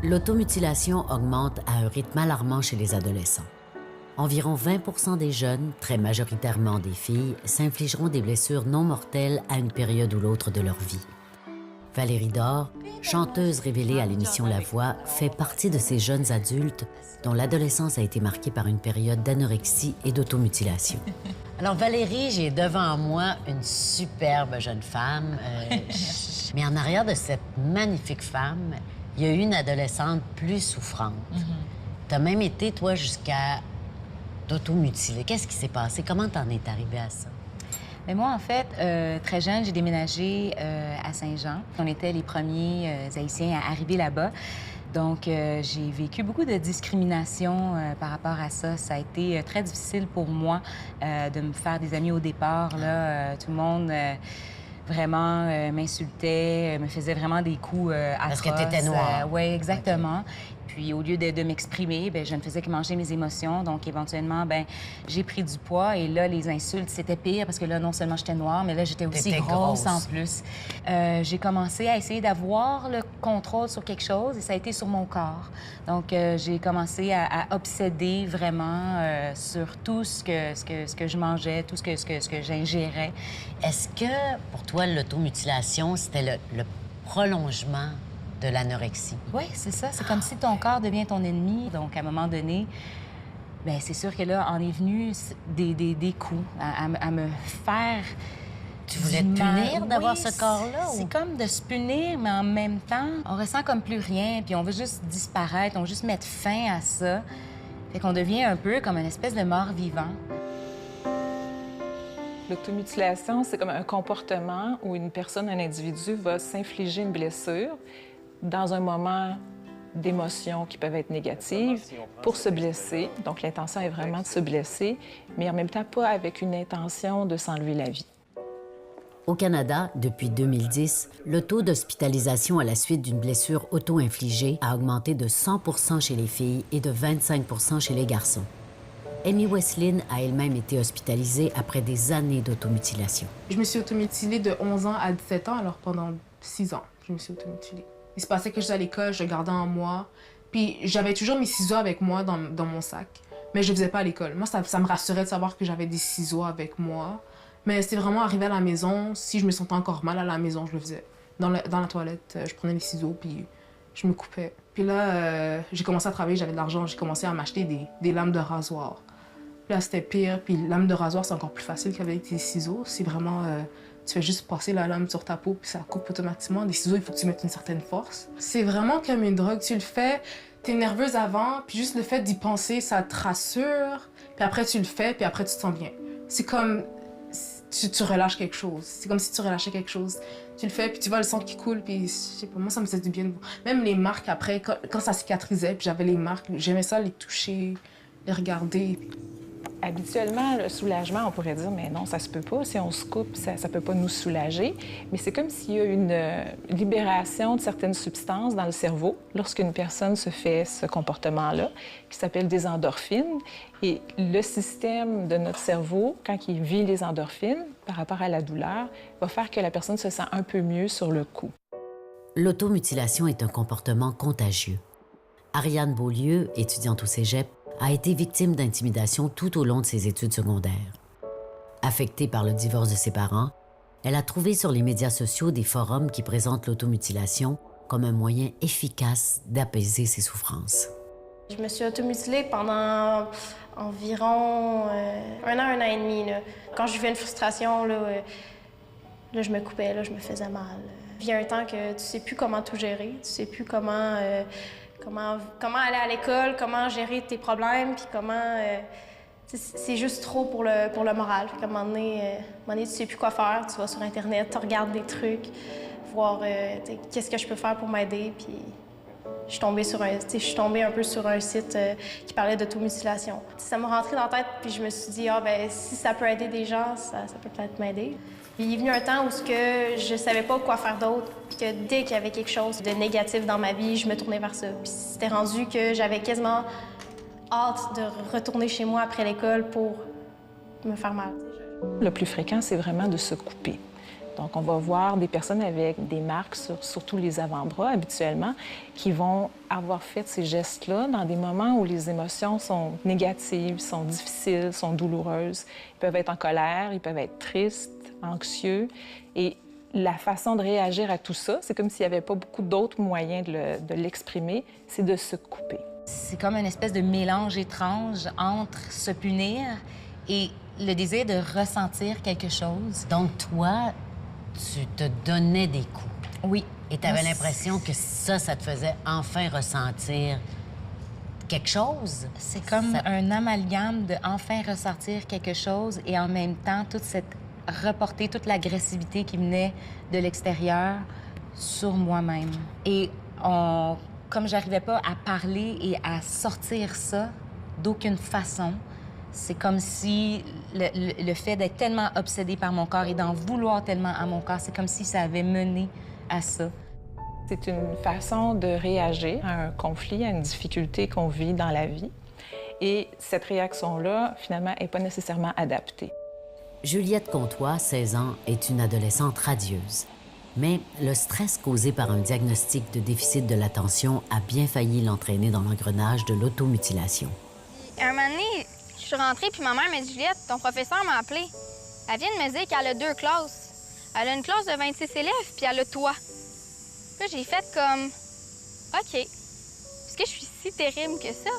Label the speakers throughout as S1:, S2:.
S1: L'automutilation augmente à un rythme alarmant chez les adolescents. Environ 20 des jeunes, très majoritairement des filles, s'infligeront des blessures non mortelles à une période ou l'autre de leur vie. Valérie Dore, chanteuse révélée à l'émission La Voix, fait partie de ces jeunes adultes dont l'adolescence a été marquée par une période d'anorexie et d'automutilation. Alors Valérie, j'ai devant moi une superbe jeune femme, mais en arrière de cette magnifique femme, il y a eu une adolescente plus souffrante. Tu as même été, toi, jusqu'à t'automutiler. Qu'est-ce qui s'est passé? Comment t'en es arrivée à ça?
S2: Mais moi, en fait, très jeune, j'ai déménagé à Saint-Jean. On était les premiers Haïtiens à arriver là-bas. Donc, j'ai vécu beaucoup de discrimination par rapport à ça. Ça a été très difficile pour moi de me faire des amis au départ. Là, tout le monde vraiment m'insultait, me faisait vraiment des coups atroces.
S1: Parce que t'étais noire.
S2: Oui, exactement. Okay. Puis, au lieu de m'exprimer, bien, je ne faisais que manger mes émotions. Donc, éventuellement, bien, j'ai pris du poids. Et là, les insultes, c'était pire parce que là, non seulement j'étais noire, mais là, j'étais aussi grosse en plus. J'ai commencé à essayer d'avoir le contrôle sur quelque chose et ça a été sur mon corps. Donc, j'ai commencé à obséder vraiment sur tout ce que je mangeais, tout ce que j'ingérais.
S1: Est-ce que, pour toi, l'automutilation, c'était le prolongement de l'anorexie?
S2: Oui, c'est ça. C'est comme si ton corps devient ton ennemi. Donc, à un moment donné, bien, c'est sûr que là, en est venu des coups à me faire...
S1: Tu voulais te punir d'avoir ce corps-là?
S2: C'est comme de se punir, mais en même temps, on ressent comme plus rien, puis on veut juste disparaître, on veut juste mettre fin à ça. Fait qu'on devient un peu comme une espèce de mort-vivant.
S3: L'automutilation, c'est comme un comportement où une personne, un individu, va s'infliger une blessure dans un moment d'émotions qui peuvent être négatives pour se blesser. Donc, l'intention est vraiment de se blesser, mais en même temps, pas avec une intention de s'enlever la vie.
S1: Au Canada, depuis 2010, le taux d'hospitalisation à la suite d'une blessure auto-infligée a augmenté de 100 chez les filles et de 25 chez les garçons. Amy Wesleyan a elle-même été hospitalisée après des années d'automutilation.
S4: Je me suis automutilée de 11 ans à 17 ans, alors pendant 6 ans, je me suis automutilée. Il se passait que j'étais à l'école, je gardais en moi, puis j'avais toujours mes ciseaux avec moi dans mon sac, mais je le faisais pas à l'école. Moi, ça me rassurait de savoir que j'avais des ciseaux avec moi, mais c'est vraiment arrivé à la maison, si je me sentais encore mal à la maison, je le faisais. Dans la toilette, je prenais les ciseaux, puis je me coupais. Puis là, j'ai commencé à travailler, j'avais de l'argent, j'ai commencé à m'acheter des lames de rasoir. Puis là, c'était pire, puis lame de rasoir, c'est encore plus facile qu'avec des ciseaux. C'est vraiment... tu fais juste passer la lame sur ta peau, puis ça coupe automatiquement. Des ciseaux, il faut que tu mettes une certaine force. C'est vraiment comme une drogue. Tu le fais, t'es nerveuse avant, puis juste le fait d'y penser, ça te rassure. Puis après, tu le fais, puis après, tu te sens bien. C'est comme... Tu relâches quelque chose. C'est comme si tu relâchais quelque chose. Tu le fais, puis tu vois le sang qui coule, puis je sais pas, moi, ça me faisait du bien. Même les marques, après, quand ça cicatrisait, puis j'avais les marques, j'aimais ça les toucher, les regarder.
S3: Habituellement, le soulagement, on pourrait dire, mais non, ça se peut pas. Si on se coupe, ça peut pas nous soulager. Mais c'est comme s'il y a une libération de certaines substances dans le cerveau lorsqu'une personne se fait ce comportement-là, qui s'appelle des endorphines. Et le système de notre cerveau, quand il vit les endorphines par rapport à la douleur, va faire que la personne se sent un peu mieux sur le coup.
S1: L'automutilation est un comportement contagieux. Ariane Beaulieu, étudiante au cégep, a été victime d'intimidation tout au long de ses études secondaires. Affectée par le divorce de ses parents, elle a trouvé sur les médias sociaux des forums qui présentent l'automutilation comme un moyen efficace d'apaiser ses souffrances.
S5: Je me suis automutilée pendant environ 1 an et demi. Là. Quand je vivais une frustration, là, je me coupais, là, je me faisais mal. Il y a un temps que tu sais plus comment tout gérer, tu sais plus comment aller à l'école, comment gérer tes problèmes, puis comment... c'est juste trop pour le moral. Puis à un moment donné, tu sais plus quoi faire, tu vas sur Internet, tu regardes des trucs, voir qu'est-ce que je peux faire pour m'aider, puis... Je suis tombée un peu sur un site qui parlait d'automutilation. Ça m'a rentré dans la tête, puis je me suis dit, si ça peut aider des gens, ça peut peut-être m'aider. Puis il est venu un temps où je savais pas quoi faire d'autre, puis que dès qu'il y avait quelque chose de négatif dans ma vie, je me tournais vers ça. Puis c'était rendu que j'avais quasiment hâte de retourner chez moi après l'école pour me faire mal.
S3: Le plus fréquent, c'est vraiment de se couper. Donc, on va voir des personnes avec des marques sur surtout les avant-bras, habituellement, qui vont avoir fait ces gestes-là dans des moments où les émotions sont négatives, sont difficiles, sont douloureuses. Ils peuvent être en colère, ils peuvent être tristes, anxieux. Et la façon de réagir à tout ça, c'est comme s'il n'y avait pas beaucoup d'autres moyens de l'exprimer, c'est de se couper.
S2: C'est comme une espèce de mélange étrange entre se punir et le désir de ressentir quelque chose.
S1: Donc, toi, tu te donnais des coups.
S2: Oui.
S1: Et tu avais l'impression que ça te faisait enfin ressentir quelque chose?
S2: C'est comme un amalgame de enfin ressentir quelque chose et en même temps, reporter toute l'agressivité qui venait de l'extérieur sur moi-même. Et comme j'arrivais pas à parler et à sortir ça d'aucune façon, c'est comme si le fait d'être tellement obsédée par mon corps et d'en vouloir tellement à mon corps, c'est comme si ça avait mené à ça.
S3: C'est une façon de réagir à un conflit, à une difficulté qu'on vit dans la vie. Et cette réaction-là, finalement, n'est pas nécessairement adaptée.
S1: Juliette Comtois, 16 ans, est une adolescente radieuse. Mais le stress causé par un diagnostic de déficit de l'attention a bien failli l'entraîner dans l'engrenage de l'automutilation.
S6: Un moment donné, je suis rentrée, puis ma mère m'a dit « Juliette, ton professeur m'a appelée. Elle vient de me dire qu'elle a 2 classes. Elle a une classe de 26 élèves, puis elle a toi. » Là, j'ai fait comme « OK. Est-ce que je suis si terrible que ça? »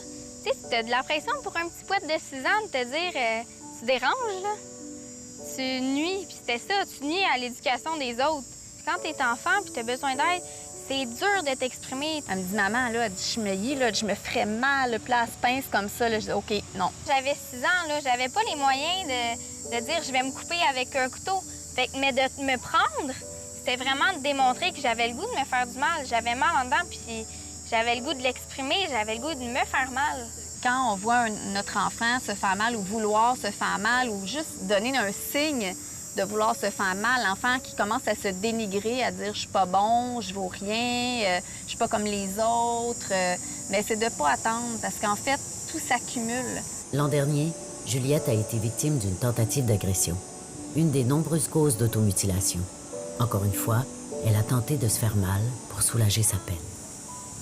S6: Tu sais, t'as de la pression pour un petit poète de 6 ans de te dire tu déranges, là. Tu nuis, puis c'était ça, tu nuis à l'éducation des autres. Quand t'es enfant, puis t'as besoin d'aide, c'est dur de t'exprimer.
S7: Elle me dit, maman, là, je me hie, là, je me ferais mal, le place pince comme ça. Là. Je dis, OK, non.
S6: J'avais 6 ans, là, j'avais pas les moyens de dire je vais me couper avec un couteau. Mais de me prendre, c'était vraiment de démontrer que j'avais le goût de me faire du mal. J'avais mal en dedans, puis j'avais le goût de l'exprimer, j'avais le goût de me faire mal.
S7: Quand on voit notre enfant se faire mal ou vouloir se faire mal ou juste donner un signe de vouloir se faire mal, l'enfant qui commence à se dénigrer, à dire « je suis pas bon, je vaux rien, je suis pas comme les autres », mais c'est de pas attendre parce qu'en fait, tout s'accumule.
S1: L'an dernier, Juliette a été victime d'une tentative d'agression, une des nombreuses causes d'automutilation. Encore une fois, elle a tenté de se faire mal pour soulager sa peine.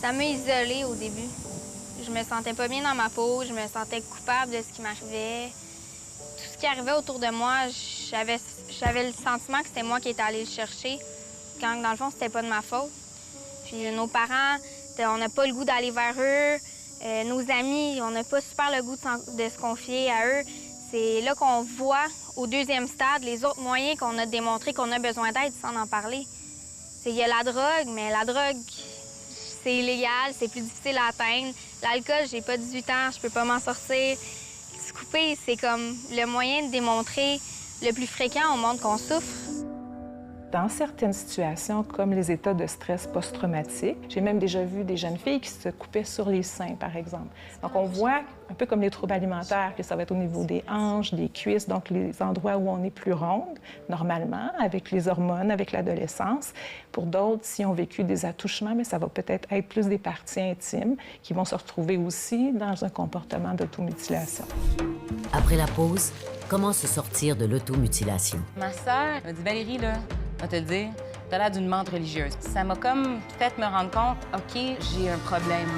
S6: Ça m'a isolée au début. Je me sentais pas bien dans ma peau, je me sentais coupable de ce qui m'arrivait. Tout ce qui arrivait autour de moi, j'avais le sentiment que c'était moi qui étais allée le chercher, quand dans le fond, c'était pas de ma faute. Puis nos parents, on n'a pas le goût d'aller vers eux. Nos amis, on n'a pas super le goût de se confier à eux. C'est là qu'on voit, au 2e stade, les autres moyens qu'on a démontré qu'on a besoin d'aide sans en parler. Il y a la drogue, mais la drogue, c'est illégal, c'est plus difficile à atteindre. L'alcool, j'ai pas 18 ans, je peux pas m'en sortir. Se couper, c'est comme le moyen de démontrer le plus fréquent au monde qu'on souffre.
S3: Dans certaines situations, comme les états de stress post-traumatique, j'ai même déjà vu des jeunes filles qui se coupaient sur les seins, par exemple. Donc, on voit, un peu comme les troubles alimentaires, que ça va être au niveau des hanches, des cuisses, donc les endroits où on est plus ronde, normalement, avec les hormones, avec l'adolescence. Pour d'autres, s'ils ont vécu des attouchements, mais ça va peut-être être plus des parties intimes qui vont se retrouver aussi dans un comportement d'automutilation.
S1: Après la pause, comment se sortir de l'automutilation?
S2: Ma sœur m'a dit « Valérie, là, je vais te le dire, t'as l'air d'une menthe religieuse. » Ça m'a comme fait me rendre compte, OK, j'ai un problème.